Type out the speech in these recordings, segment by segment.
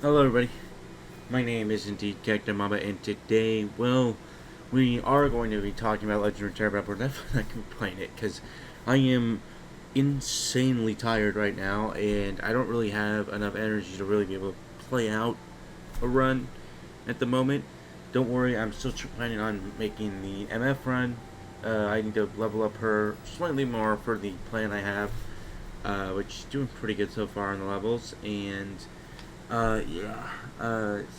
Hello everybody, my name is indeed CactiMamba, and today, well, we are going to be talking about Legend of Terra, but we're definitely not going to be playing it, because I am insanely tired right now, and I don't really have enough energy to really be able to play out a run at the moment. Don't worry, I'm still planning on making the MF run. I need to level up her slightly more for the plan I have, which is doing pretty good so far on the levels, and yeah.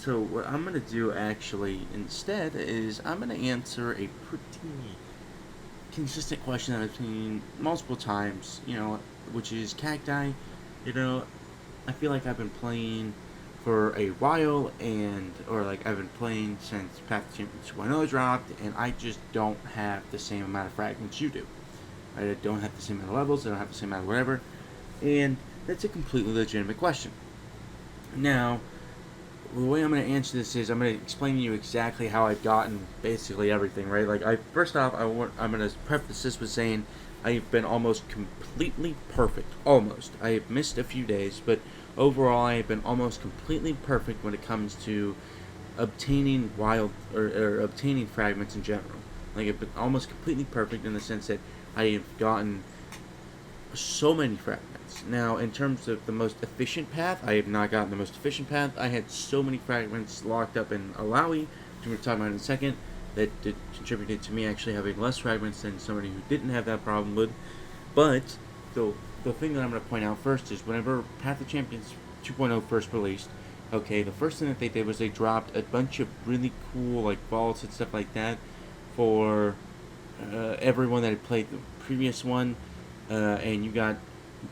So what I'm gonna do actually instead is I'm gonna answer a pretty consistent question that I've seen multiple times. Which is cacti. You know, I feel like I've been playing for a while, or like I've been playing since PoC Champions 2.0 dropped, and I just don't have the same amount of fragments you do. I don't have the same amount of levels. I don't have the same amount of whatever, and that's a completely legitimate question. Now, the way I'm going to answer this is I'm going to explain to you exactly how I've gotten basically everything, right? Like, first off, I'm going to preface this with saying I've been almost completely perfect. Almost. I have missed a few days, but overall, I have been almost completely perfect when it comes to obtaining or obtaining fragments in general. Like, I've been almost completely perfect in the sense that I have gotten so many fragments. Now, in terms of the most efficient path, I have not gotten the most efficient path. I had so many fragments locked up in Alawi, which we'll talk about in a second, that contributed to me actually having less fragments than somebody who didn't have that problem with. But the thing that I'm going to point out first is whenever PoC Champions 2.0 first released, okay, the first thing that they did was they dropped a bunch of really cool like vaults and stuff like that for everyone that had played the previous one, and you got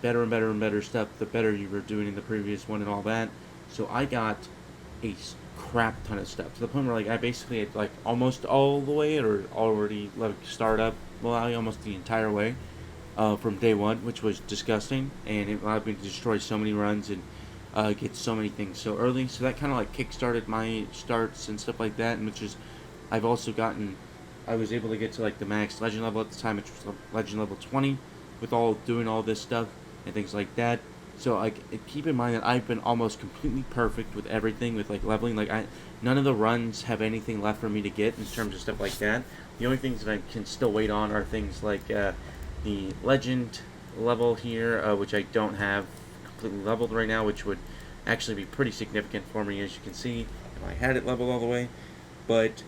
better and better and better stuff the better you were doing in the previous one and all that. So I got a crap ton of stuff to the point where like I basically had like almost all the way or already like start up almost the entire way from day one, which was disgusting, and it allowed me to destroy so many runs and get so many things so early. So that kind of like kick-started my starts and stuff like that, and which is I've also gotten I was able to get to like the max legend level at the time, which was legend level 20, with all doing all this stuff and things like that. So like keep in mind that I've been almost completely perfect with everything with like leveling. Like none of the runs have anything left for me to get in terms of stuff like that. The only things that I can still wait on are things like the legend level here, which I don't have completely leveled right now, which would actually be pretty significant for me, as you can see, if I had it leveled all the way. But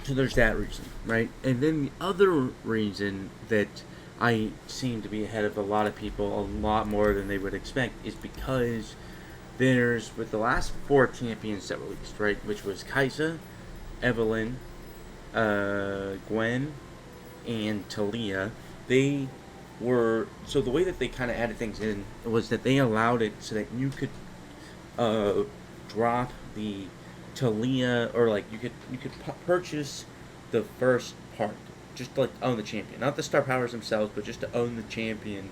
so there's that reason, right? And then the other reason that I seem to be ahead of a lot of people, a lot more than they would expect, is because with the last 4 champions that released, right, which was Kaisa, Evelyn, Gwen, and Talia, they so the way that they kind of added things in was that they allowed it so that you could drop the Talia, or like you could purchase the first part, just to, like, own the champion, not the star powers themselves, but just to own the champion.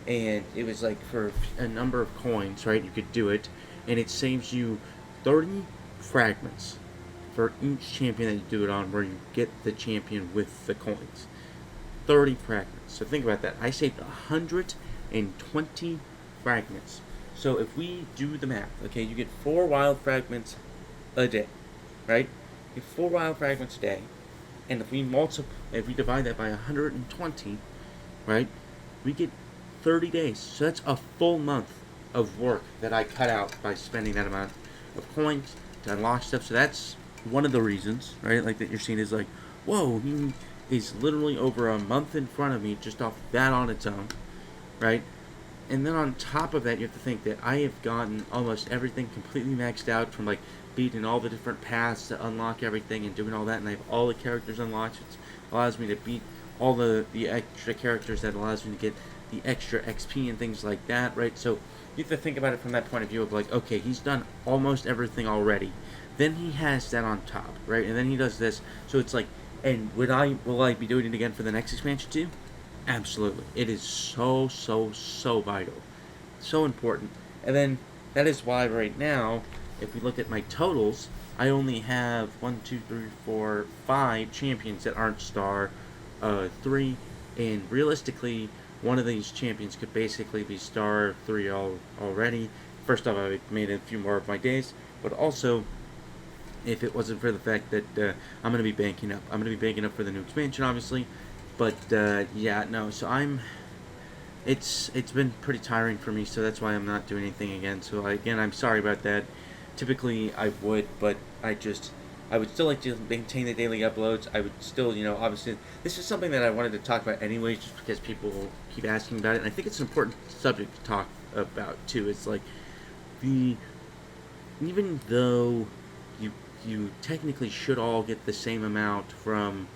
And it was like for a number of coins, right? You could do it, and it saves you 30 fragments for each champion that you do it on, where you get the champion with the coins. 30 fragments. So think about that. I saved 120 fragments. So if we do the math, okay, you get 4 wild fragments a day, right? You get 4 wild fragments a day, and if we divide that by 120, right, we get 30 days. So that's a full month of work that I cut out by spending that amount of coins to unlock stuff. So that's one of the reasons, right? Like that you're seeing is like, whoa, he is literally over a month in front of me just off that on its own, right? And then on top of that, you have to think that I have gotten almost everything completely maxed out, from like beating all the different paths to unlock everything and doing all that, and I have all the characters unlocked, which allows me to beat all the extra characters, that allows me to get the extra XP and things like that, right? So you have to think about it from that point of view of like, okay, he's done almost everything already. Then he has that on top, right? And then he does this. So it's like, and will I be doing it again for the next expansion too? Absolutely. It is so vital. So important. And then that is why right now, if we look at my totals, I only have 1, 2, 3, 4, 5 champions that aren't star 3, and realistically, one of these champions could basically be star 3 already. first off, I made a few more of my days, but also, if it wasn't for the fact that I'm going to be banking up. I'm going to be banking up for the new expansion, obviously. But, yeah, no, so it's been pretty tiring for me, so that's why I'm not doing anything again. So, again, I'm sorry about that. Typically, I would, but I would still like to maintain the daily uploads. I would still, obviously, this is something that I wanted to talk about anyways, just because people keep asking about it. And I think it's an important subject to talk about, too. It's like, even though you technically should all get the same amount from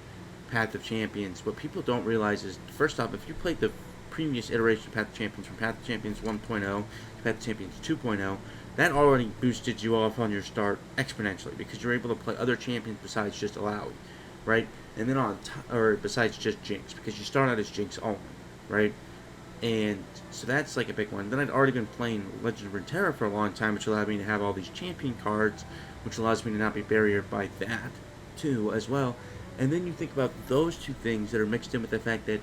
Path of Champions, what people don't realize is, first off, if you played the previous iteration of Path of Champions, from Path of Champions 1.0 to Path of Champions 2.0, that already boosted you off on your start exponentially, because you're able to play other champions besides just Alawi, right? And then or besides just Jinx, because you start out as Jinx only, right? And so that's like a big one. Then I'd already been playing Legend of Runeterra for a long time, which allowed me to have all these champion cards, which allows me to not be barriered by that, too, as well. And then you think about those two things that are mixed in with the fact that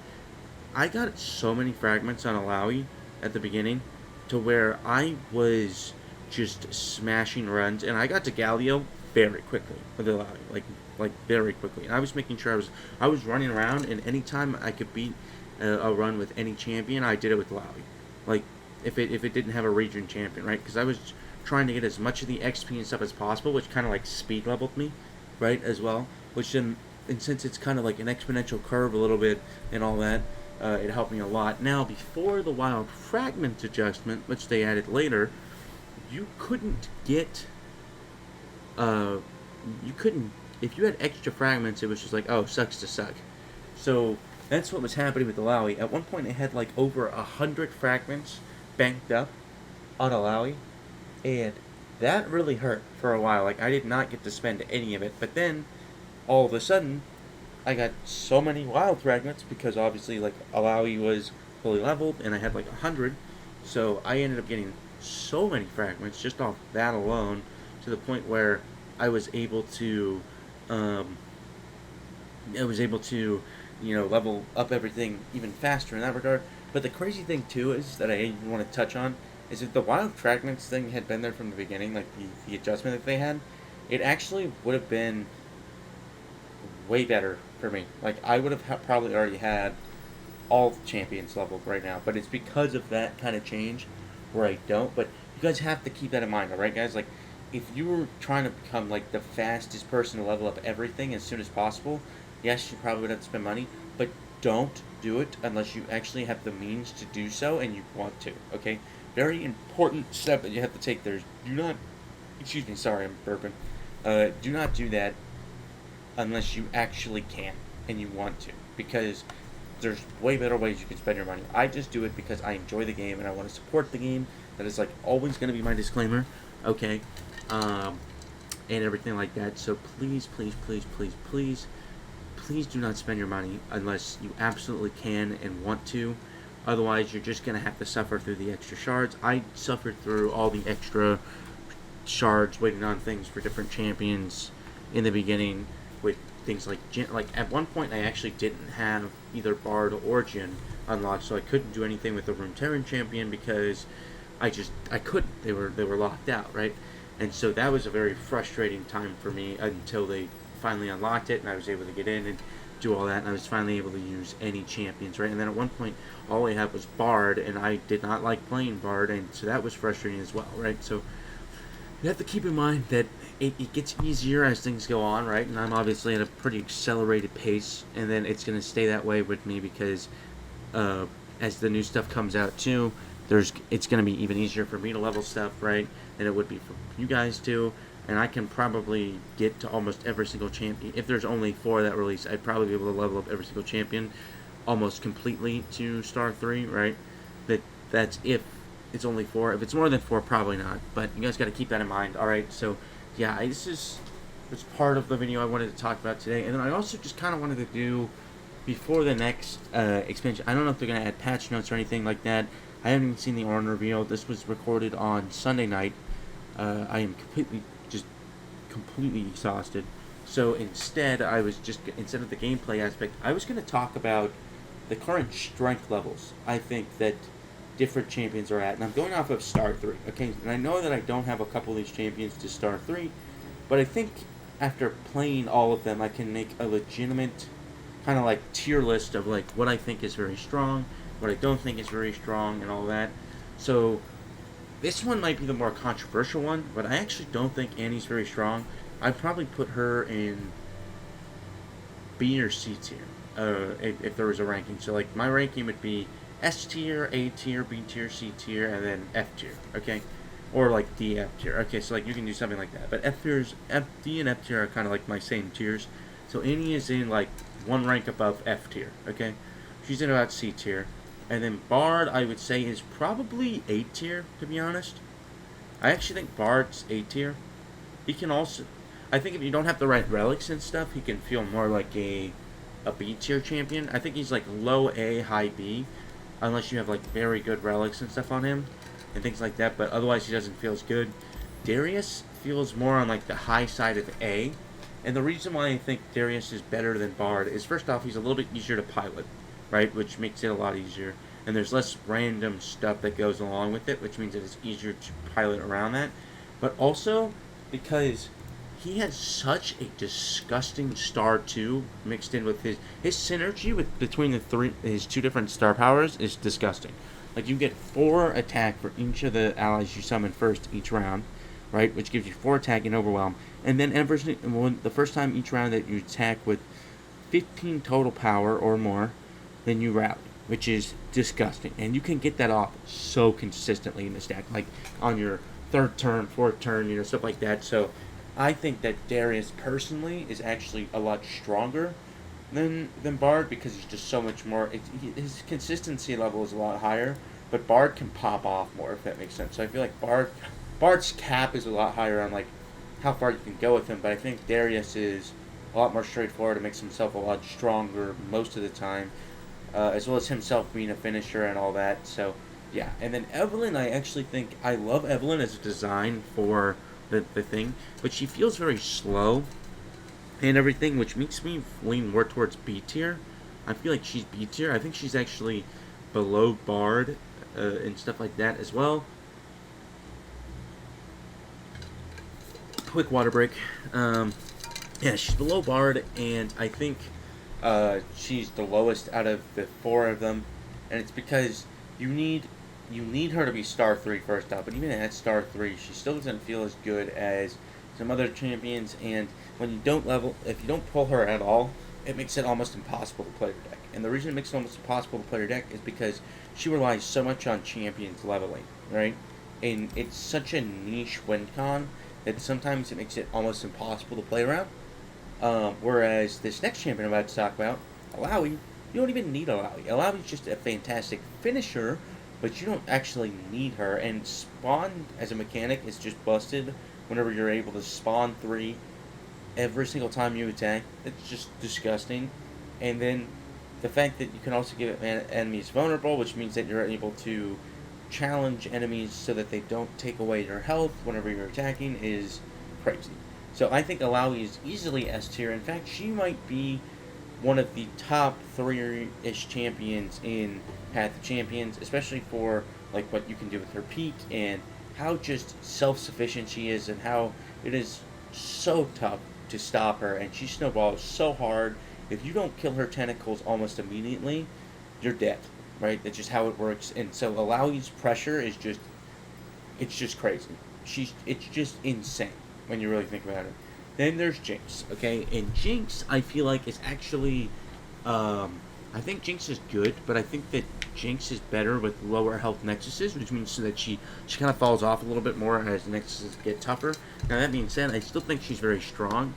I got so many fragments on Alawi at the beginning, to where I was just smashing runs, and I got to Galio very quickly with Alawi, like very quickly. And I was making sure I was running around, and anytime I could beat a run with any champion, I did it with Alawi. Like, if it didn't have a region champion, right? Because I was trying to get as much of the XP and stuff as possible, which kind of like speed leveled me, right, as well. Which then, and since it's kind of like an exponential curve a little bit and all that, it helped me a lot. Now, before the wild fragment adjustment, which they added later, you couldn't get, if you had extra fragments, it was just like, oh, sucks to suck. So that's what was happening with Alawi. At one point, it had like over 100 fragments banked up on Alawi, and that really hurt for a while. Like, I did not get to spend any of it, but then all of a sudden, I got so many wild fragments, because obviously, like, Alawi was fully leveled, and I had like 100, so I ended up getting so many fragments just off that alone, to the point where I was able to, level up everything even faster in that regard. But the crazy thing too is that I even want to touch on is if the wild fragments thing had been there from the beginning, like the adjustment that they had, it actually would have been way better for me. Like, I would have probably already had all the champions leveled right now, but it's because of that kind of change where I don't. But you guys have to keep that in mind, alright, guys? Like, if you were trying to become like the fastest person to level up everything as soon as possible, yes, you probably would have to spend money, but don't do it unless you actually have the means to do so and you want to, okay? Very important step that you have to take there is do not, excuse me, sorry, I'm burping. Do not do that unless you actually can and you want to, because there's way better ways you can spend your money. I just do it because I enjoy the game and I want to support the game. That is like always going to be my disclaimer, okay? And everything like that. So please, please, please, please, please, please do not spend your money unless you absolutely can and want to. Otherwise, you're just going to have to suffer through the extra shards. I suffered through all the extra shards waiting on things for different champions in the beginning with things like at one point I actually didn't have either Bard or Jhin unlocked, so I couldn't do anything with the Runeterran champion because I couldn't. They were locked out, right? And so that was a very frustrating time for me until they finally unlocked it and I was able to get in and do all that, and I was finally able to use any champions, right? And then at one point, all I had was Bard, and I did not like playing Bard, and so that was frustrating as well, right? So you have to keep in mind that it gets easier as things go on, right? And I'm obviously at a pretty accelerated pace, and then it's going to stay that way with me because as the new stuff comes out too, it's going to be even easier for me to level stuff, right? Than it would be for you guys too. And I can probably get to almost every single champion. If there's only 4 that release, I'd probably be able to level up every single champion almost completely to Star 3, right? That's if it's only 4. If it's more than 4, probably not. But you guys got to keep that in mind, alright? So, yeah, it's part of the video I wanted to talk about today. And then I also just kind of wanted to do, before the next expansion, I don't know if they're going to add patch notes or anything like that. I haven't even seen the Ornn reveal. This was recorded on Sunday night. I am completely exhausted. So instead of the gameplay aspect, I was going to talk about the current strength levels. I think that different champions are at, and I'm going off of Star 3, okay? And I know that I don't have a couple of these champions to Star 3, but I think after playing all of them, I can make a legitimate kind of like tier list of like what I think is very strong, what I don't think is very strong, and all that. So this one might be the more controversial one, but I actually don't think Annie's very strong. I'd probably put her in B or C tier, if there was a ranking. So like my ranking would be S tier, A tier, B tier, C tier, and then F tier. Okay, or like D, F tier. Okay, so like you can do something like that. But D and F tier are kind of like my same tiers. So Annie is in like one rank above F tier. Okay, she's in about C tier, and then Bard I would say is probably A tier, to be honest. I actually think Bard's A tier. He can also, I think if you don't have the right relics and stuff, he can feel more like a B tier champion. I think he's like low A, high B, unless you have like very good relics and stuff on him and things like that. But otherwise, he doesn't feel as good. Darius feels more on like the high side of A, and the reason why I think Darius is better than Bard is first off, he's a little bit easier to pilot, right? Which makes it a lot easier, and there's less random stuff that goes along with it, which means that it's easier to pilot around that. But also because he has such a disgusting star 2 mixed in with his synergy with between his two different star powers is disgusting. Like you get 4 attack for each of the allies you summon first each round, right? Which gives you 4 attack and overwhelm. And then the first time each round that you attack with 15 total power or more, then you rally, which is disgusting. And you can get that off so consistently in the stack, like on your 3rd turn, 4th turn, stuff like that. So I think that Darius personally is actually a lot stronger than Bard because he's just so much more. His consistency level is a lot higher, but Bard can pop off more, if that makes sense. So I feel like Bard's cap is a lot higher on like how far you can go with him, but I think Darius is a lot more straightforward and makes himself a lot stronger most of the time, as well as himself being a finisher and all that. So yeah, and then Evelyn, I actually think I love Evelyn as a design for the thing, but she feels very slow and everything, which makes me lean more towards B tier. I feel like she's B tier. I think she's actually below Bard and stuff like that as well. Quick water break. Yeah, she's below Bard, and I think she's the lowest out of the 4 of them, and it's because you need her to be Star 3 first up, and even at Star 3, she still doesn't feel as good as some other champions, and when you don't if you don't pull her at all, it makes it almost impossible to play her deck. And the reason it makes it almost impossible to play her deck is because she relies so much on champions leveling, right? And it's such a niche win con that sometimes it makes it almost impossible to play around. Whereas this next champion I'm about to talk about, Alawi, you don't even need Alawi. Alawi's just a fantastic finisher, but you don't actually need her. And spawn as a mechanic is just busted whenever you're able to spawn 3 every single time you attack. It's just disgusting. And then the fact that you can also give enemies vulnerable, which means that you're able to challenge enemies so that they don't take away your health whenever you're attacking, is crazy. So I think Alawi is easily S tier. In fact, she might be one of the top 3-ish champions in Path of Champions, especially for like what you can do with her peak and how just self-sufficient she is, and how it is so tough to stop her, and she snowballs so hard. If you don't kill her tentacles almost immediately, you're dead, right? That's just how it works. And so Alawi's pressure is just, it's just crazy. It's just insane when you really think about it. Then there's Jinx, okay? And Jinx, I feel like, is actually, I think Jinx is good, but I think that Jinx is better with lower health nexuses, which means that she kind of falls off a little bit more as nexuses get tougher. Now, that being said, I still think she's very strong.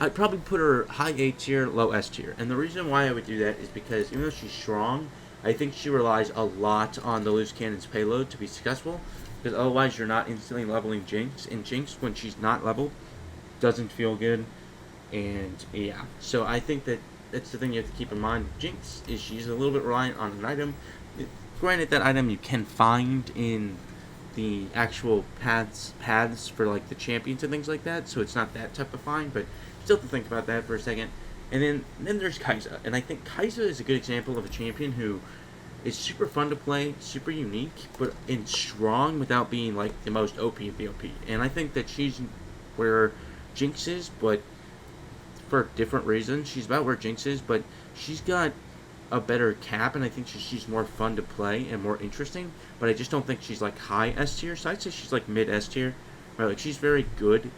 I'd probably put her high A tier, low S tier. And the reason why I would do that is because even though she's strong, I think she relies a lot on the loose cannon's payload to be successful, because otherwise you're not instantly leveling Jinx. And Jinx, when she's not leveled, doesn't feel good. And yeah, so I think that that's the thing you have to keep in mind. Jinx is she's a little bit reliant on an item. Granted, that item you can find in the actual paths for like the champions and things like that, so it's not that tough to find, but still have to think about that for a second. And then there's Kai'Sa, and I think Kai'Sa is a good example of a champion who is super fun to play, super unique, but in strong without being like the most OP of the OP. And I think that she's where Jinx is, but for different reasons. She's about where Jinx is, but she's got a better cap, and I think she's more fun to play and more interesting. But I just don't think she's like high S tier. So I'd say she's like mid S tier. Right, like she's very good.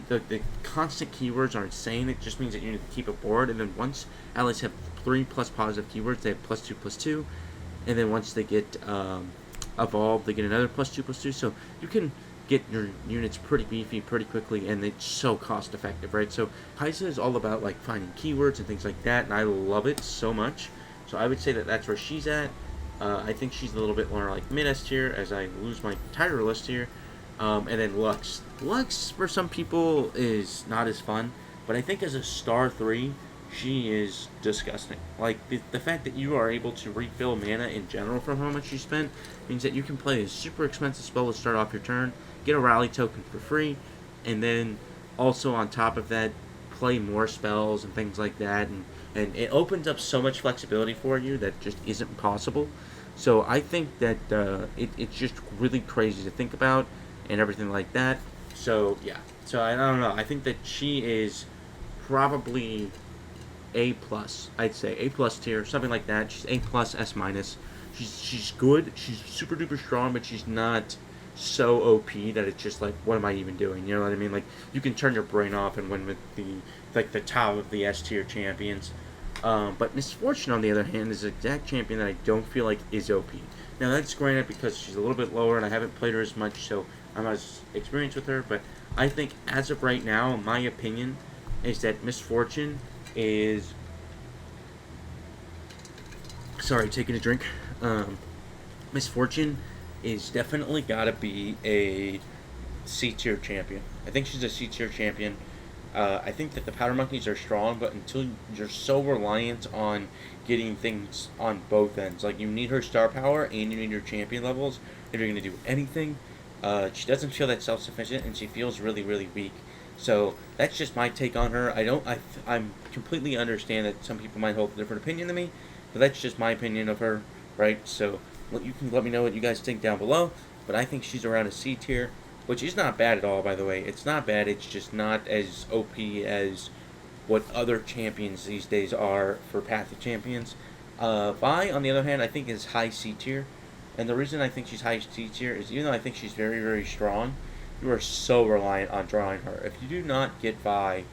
The constant keywords are insane. It just means that you need to keep it bored. And then once allies have 3+ positive keywords, they have +2/+2. And then once they get evolved, they get another +2/+2. So you can get your units pretty beefy pretty quickly, and it's so cost effective, right? So Kai'Sa is all about like finding keywords and things like that, and I love it so much. So I would say that that's where she's at. I think she's a little bit more like mid S tier as I lose my Tierlist here. And then Lux. Lux, for some people, is not as fun, but I think as a star 3, she is disgusting. Like, the fact that you are able to refill mana in general from how much you spent means that you can play a super expensive spell to start off your turn, get a rally token for free, and then also on top of that, play more spells and things like that, and it opens up so much flexibility for you that just isn't possible. So I think that it's just really crazy to think about and everything like that. So yeah, so I don't know. I think that she is probably A+. I'd say A+ tier, something like that. She's A+, S-. She's good. She's super duper strong, but she's not so OP that it's just like, what am I even doing? You know what I mean? Like, you can turn your brain off and win with the top of the S tier champions. But Misfortune, on the other hand, is the exact champion that I don't feel like is OP. Now, that's granted because she's a little bit lower and I haven't played her as much, so I'm not as experienced with her. But I think as of right now, my opinion is that Misfortune is... Sorry, taking a drink. Misfortune is definitely gotta be a C tier champion. I think she's a C tier champion. I think that the powder monkeys are strong, but until you're so reliant on getting things on both ends, like you need her star power and you need her champion levels if you're gonna do anything. She doesn't feel that self-sufficient, and she feels really, really weak. So that's just my take on her. I'm completely understand that some people might hold a different opinion than me, but that's just my opinion of her, right? So you can let me know what you guys think down below. But I think she's around a C tier, which is not bad at all, by the way. It's not bad. It's just not as OP as what other champions these days are for PoC Champions. Vi, on the other hand, I think is high C tier. And the reason I think she's high C tier is even though I think she's very, very strong, you are so reliant on drawing her. If you do not get Vi,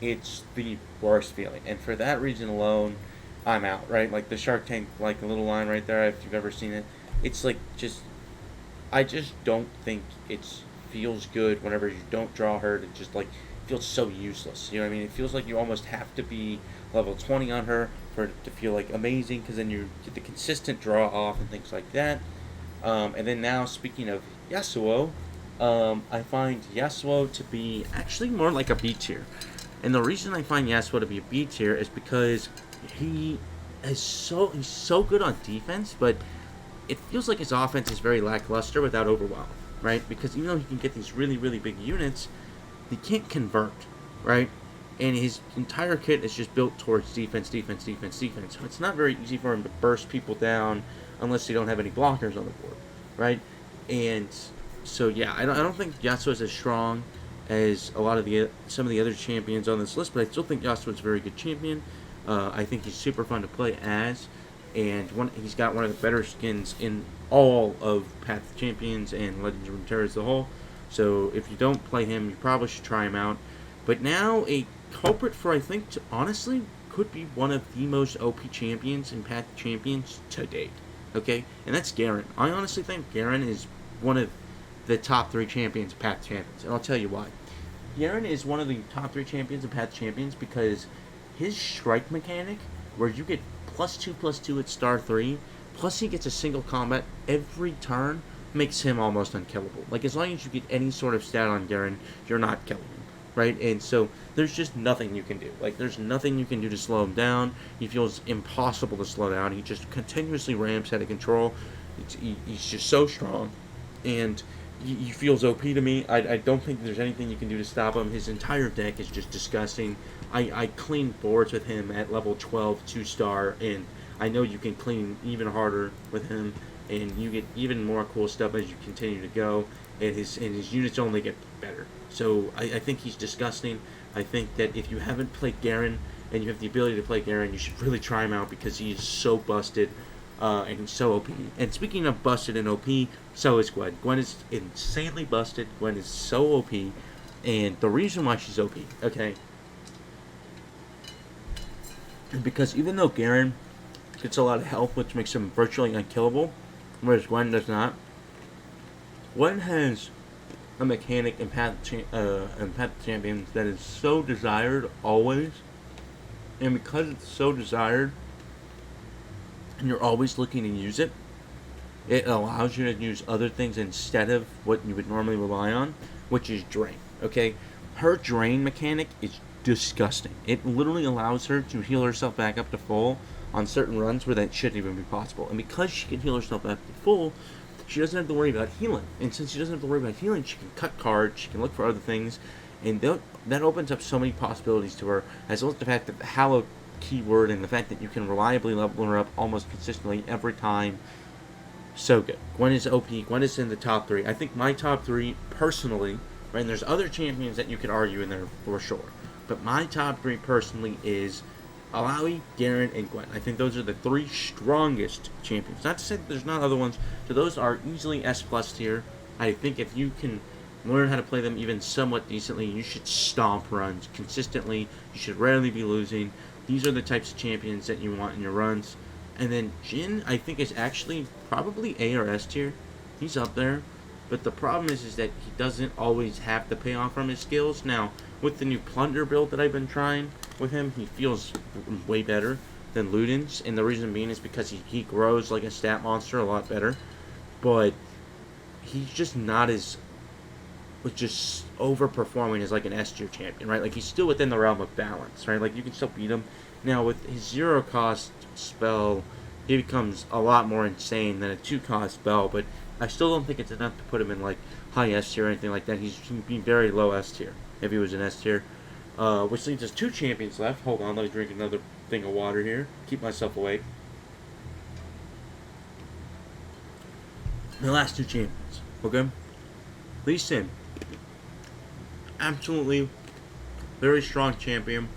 it's the worst feeling. And for that reason alone, I'm out, right? Like the Shark Tank, like the little line right there, if you've ever seen it. It's like I just don't think it feels good whenever you don't draw her. It just like feels so useless. You know what I mean? It feels like you almost have to be level 20 on her for it to feel like amazing, because then you get the consistent draw off and things like that. And then now, speaking of Yasuo, I find Yasuo to be actually more like a B tier. And the reason I find Yasuo to be a B tier is because he's so good on defense, but it feels like his offense is very lackluster without overwhelm, right? Because even though he can get these really, really big units, he can't convert, right? And his entire kit is just built towards defense, defense, defense, defense. So it's not very easy for him to burst people down unless you don't have any blockers on the board, right? And so yeah, I don't think Yasuo is as strong as some of the other champions on this list, but I still think Yasuo is a very good champion. I think he's super fun to play as, and he's got one of the better skins in all of PoC Champions and Legends of Runeterra as a whole. So if you don't play him, you probably should try him out. But now a culprit for, I think, honestly, could be one of the most OP champions in PoC Champions to date. Okay? And that's Garen. I honestly think Garen is one of the top 3 champions of PoC Champions. And I'll tell you why. Garen is one of the top 3 champions of PoC Champions because his strike mechanic, where you get +2/+2 at star 3, plus he gets a single combat every turn, makes him almost unkillable. Like, as long as you get any sort of stat on Garen, you're not killing him, right? And so there's just nothing you can do. Like, there's nothing you can do to slow him down. He feels impossible to slow down. He just continuously ramps out of control. He's just so strong, and he feels OP to me. I don't think there's anything you can do to stop him. His entire deck is just disgusting. I clean boards with him at level 12, 2-star, and I know you can clean even harder with him, and you get even more cool stuff as you continue to go, and his units only get better. So I think he's disgusting. I think that if you haven't played Garen and you have the ability to play Garen, you should really try him out because he's so busted. And he's so OP. And speaking of busted and OP, so is Gwen. Gwen is insanely busted. Gwen is so OP. And the reason why she's OP, okay, is because even though Garen gets a lot of health, which makes him virtually unkillable, whereas Gwen does not, Gwen has a mechanic in PoC Champions that is so desired always. And because it's so desired, and you're always looking to use it, it allows you to use other things instead of what you would normally rely on, which is Drain. Okay? Her Drain mechanic is disgusting. It literally allows her to heal herself back up to full on certain runs where that shouldn't even be possible. And because she can heal herself back to full, she doesn't have to worry about healing. And since she doesn't have to worry about healing, she can cut cards, she can look for other things, and that opens up so many possibilities to her, as well as the fact that the Hallow keyword and the fact that you can reliably level her up almost consistently every time. So good. Gwen is OP. Gwen is in the top 3. I think my top 3, personally, right, and there's other champions that you could argue in there for sure, but my top 3 personally is Alawi, Garen, and Gwen. I think those are the 3 strongest champions. Not to say that there's not other ones, but those are easily S+ tier. I think if you can learn how to play them even somewhat decently, you should stomp runs consistently. You should rarely be losing. These are the types of champions that you want in your runs. And then Jhin, I think, is actually probably A or S tier. He's up there. But the problem is that he doesn't always have the payoff from his skills. Now, with the new Plunder build that I've been trying with him, he feels way better than Luden's. And the reason being is because he grows like a stat monster a lot better. But he's just not as... just overperforming as like an S tier champion, right? Like he's still within the realm of balance, right? Like you can still beat him. Now with his 0 cost spell, he becomes a lot more insane than a 2 cost spell, but I still don't think it's enough to put him in like high S tier or anything like that. He'd be very low S tier if he was an S tier. Which leaves us 2 champions left. Hold on, let me drink another thing of water here. Keep myself awake. The last 2 champions, okay? Lee Sin. Absolutely very strong champion.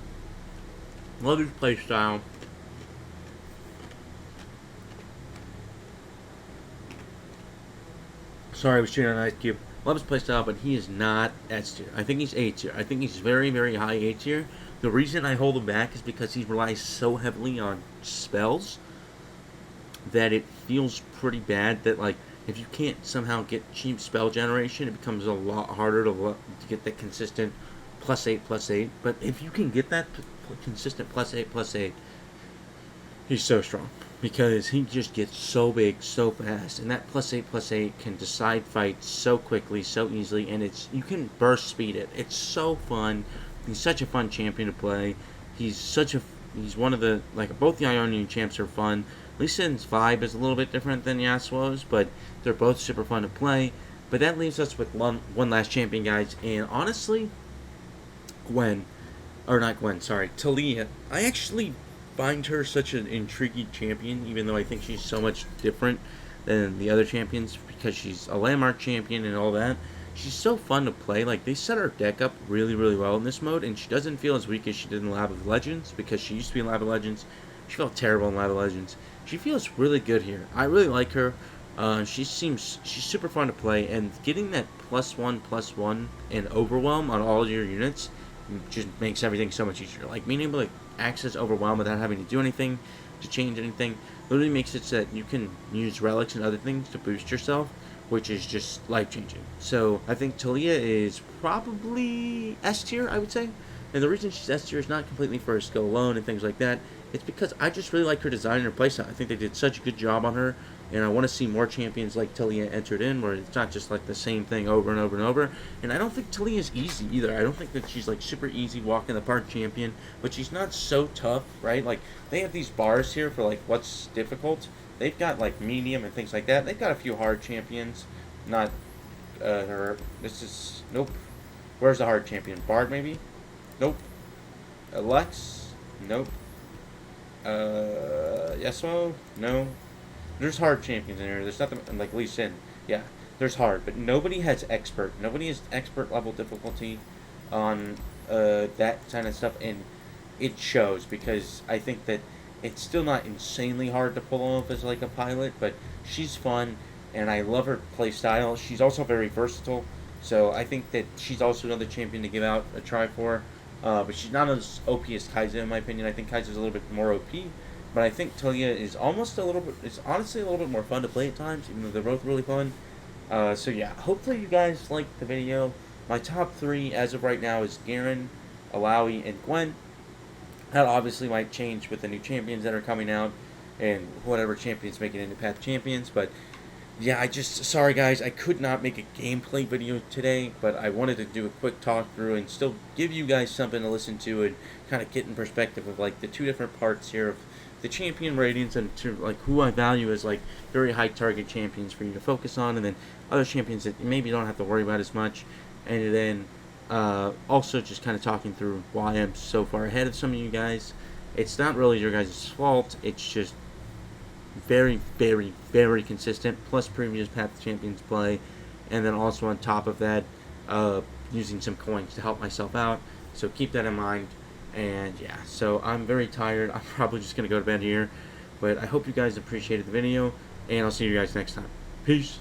Love his playstyle. Sorry, I was chewing on an ice cube. Love his playstyle, but he is not S tier. I think he's A tier. I think he's very, very high A tier. The reason I hold him back is because he relies so heavily on spells that it feels pretty bad that, like, if you can't somehow get cheap spell generation, it becomes a lot harder to get that consistent +8/+8. But if you can get that consistent +8/+8, he's so strong. Because he just gets so big so fast. And that +8/+8 can decide fights so quickly, so easily. And you can burst speed it. It's so fun. He's such a fun champion to play. He's one of the, like, both the Ionian champs are fun. Lee Sin's vibe is a little bit different than Yasuo's, but they're both super fun to play. But that leaves us with one last champion, guys. And honestly, Taliyah. I actually find her such an intriguing champion, even though I think she's so much different than the other champions because she's a landmark champion and all that. She's so fun to play. Like, they set her deck up really, really well in this mode, and she doesn't feel as weak as she did in Lab of Legends because she used to be in Lab of Legends. She felt terrible in Lab of Legends. She feels really good here. I really like her. She's super fun to play, and getting that +1/+1 and overwhelm on all your units just makes everything so much easier. Like, being able to access overwhelm without having to do anything to change anything literally makes it so that you can use relics and other things to boost yourself, which is just life-changing. So I think Taliyah is probably S tier, I would say. And the reason she's S tier is not completely for her skill alone and things like that. It's because I just really like her design and her playstyle. I think they did such a good job on her, and I want to see more champions like Taliyah entered in, where it's not just like the same thing over and over and over. And I don't think Taliyah is easy either. I don't think that she's like super easy walk in the park champion, but she's not so tough, right? Like, they have these bars here for like what's difficult. They've got like medium and things like that. They've got a few hard champions. Not her. This is nope. Where's the hard champion? Bard maybe? Nope. Lex? Nope. Yes, well, no. There's hard champions in here. There's nothing like Lee Sin. Yeah, there's hard, but nobody has expert. Nobody has expert level difficulty on that kind of stuff, and it shows because I think that it's still not insanely hard to pull off as like a pilot, but she's fun, and I love her play style. She's also very versatile, so I think that she's also another champion to give out a try for. But she's not as OP as Kaiser in my opinion. I think Kaiser's a little bit more OP, but I think Talia is almost a little bit. It's honestly a little bit more fun to play at times, even though they're both really fun. So yeah, hopefully you guys liked the video. My top three as of right now is Garen, Alawi, and Gwen. That obviously might change with the new champions that are coming out and whatever champions make it into PoC Champions. But yeah, sorry guys, I could not make a gameplay video today, but I wanted to do a quick talk through and still give you guys something to listen to and kind of get in perspective of like the two different parts here of the champion ratings and to like who I value as like very high target champions for you to focus on, and then other champions that maybe you don't have to worry about as much, and then also just kind of talking through why I'm so far ahead of some of you guys. It's not really your guys' fault. It's just very, very, very consistent. Plus previous PoC Champions play, and then also on top of that, using some coins to help myself out. So keep that in mind. And yeah, so I'm very tired. I'm probably just gonna go to bed here. But I hope you guys appreciated the video, and I'll see you guys next time. Peace.